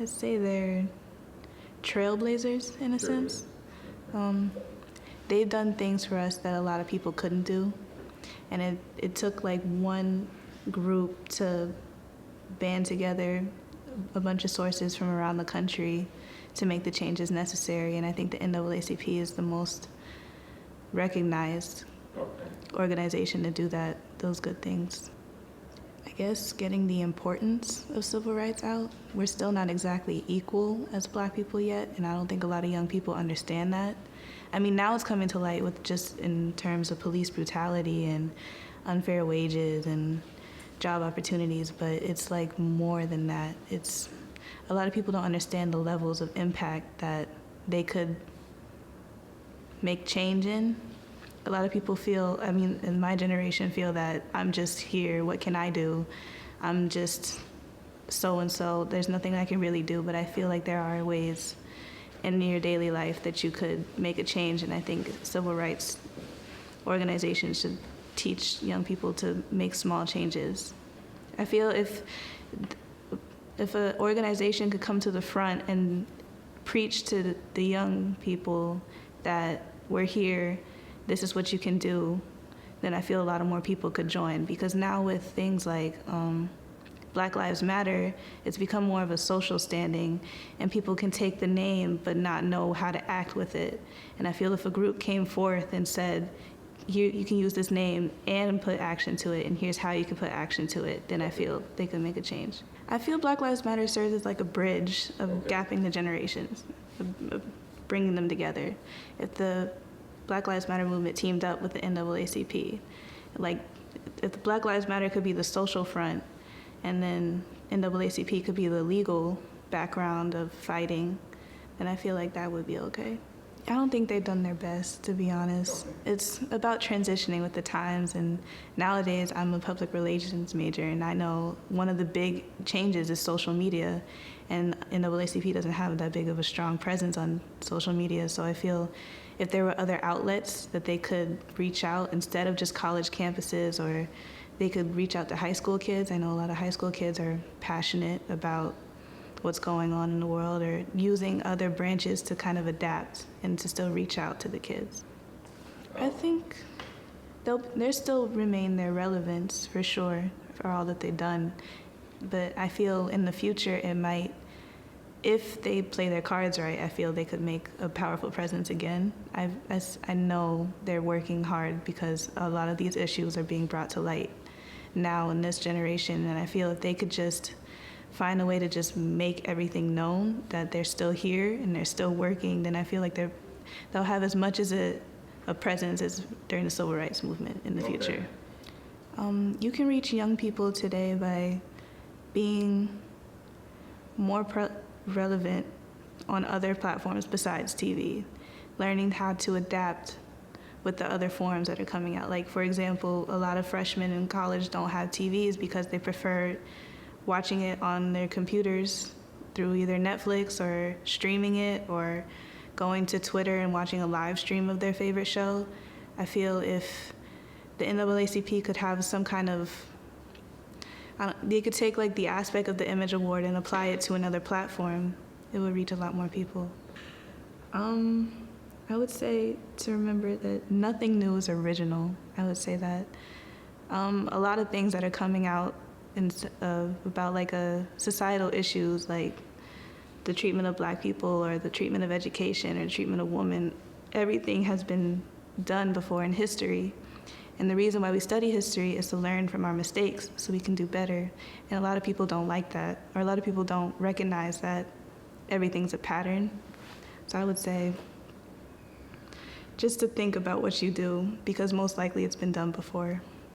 I'd say they're trailblazers in a sense. They've done things for us that a lot of people couldn't do. And it took like one group to band together a bunch of sources from around the country to make the changes necessary. And I think the NAACP is the most recognized organization to do those good things. I guess getting the importance of civil rights out. We're still not exactly equal as Black people yet, and I don't think a lot of young people understand that. I mean, now it's coming to light with just in terms of police brutality and unfair wages and job opportunities, but it's like more than that. It's a lot of people don't understand the levels of impact that they could make change in. A lot of people feel, I mean, in my generation, feel that I'm just here, what can I do? I'm just so-and-so, there's nothing I can really do, but I feel like there are ways in your daily life that you could make a change, and I think civil rights organizations should teach young people to make small changes. I feel if an organization could come to the front and preach to the young people that we're here, this is what you can do, then I feel a lot of more people could join. Because now with things like Black Lives Matter, it's become more of a social standing, and people can take the name but not know how to act with it. And I feel if a group came forth and said, you can use this name and put action to it, and here's how you can put action to it, then I feel they could make a change. I feel Black Lives Matter serves as like a bridge of gapping the generations, of bringing them together. If the Black Lives Matter movement teamed up with the NAACP, like if the Black Lives Matter could be the social front, and then NAACP could be the legal background of fighting, then I feel like that would be okay. I don't think they've done their best, to be honest. It's about transitioning with the times, and nowadays I'm a public relations major, and I know one of the big changes is social media, and NAACP doesn't have that big of a strong presence on social media, so I feel if there were other outlets that they could reach out instead of just college campuses, or they could reach out to high school kids. I know a lot of high school kids are passionate about what's going on in the world, or using other branches to kind of adapt and to still reach out to the kids. I think there still remain their relevance for sure for all that they've done, but I feel in the future it might, if they play their cards right, I feel they could make a powerful presence again. I know they're working hard because a lot of these issues are being brought to light now in this generation, and I feel if they could just find a way to just make everything known that they're still here and they're still working, then I feel like they'll have as much as a presence as during the civil rights movement in the future. You can reach young people today by being more relevant on other platforms besides TV, learning how to adapt with the other forms that are coming out. Like, for example, a lot of freshmen in college don't have TVs because they prefer watching it on their computers through either Netflix or streaming it or going to Twitter and watching a live stream of their favorite show. I feel if the NAACP could have some kind of, they could take like the aspect of the Image Award and apply it to another platform, it would reach a lot more people. I would say to remember that nothing new is original. I would say that. A lot of things that are coming out about like societal issues like the treatment of Black people or the treatment of education or the treatment of women, everything has been done before in history. And the reason why we study history is to learn from our mistakes so we can do better. And a lot of people don't like that, or a lot of people don't recognize that everything's a pattern. So I would say just to think about what you do, because most likely it's been done before.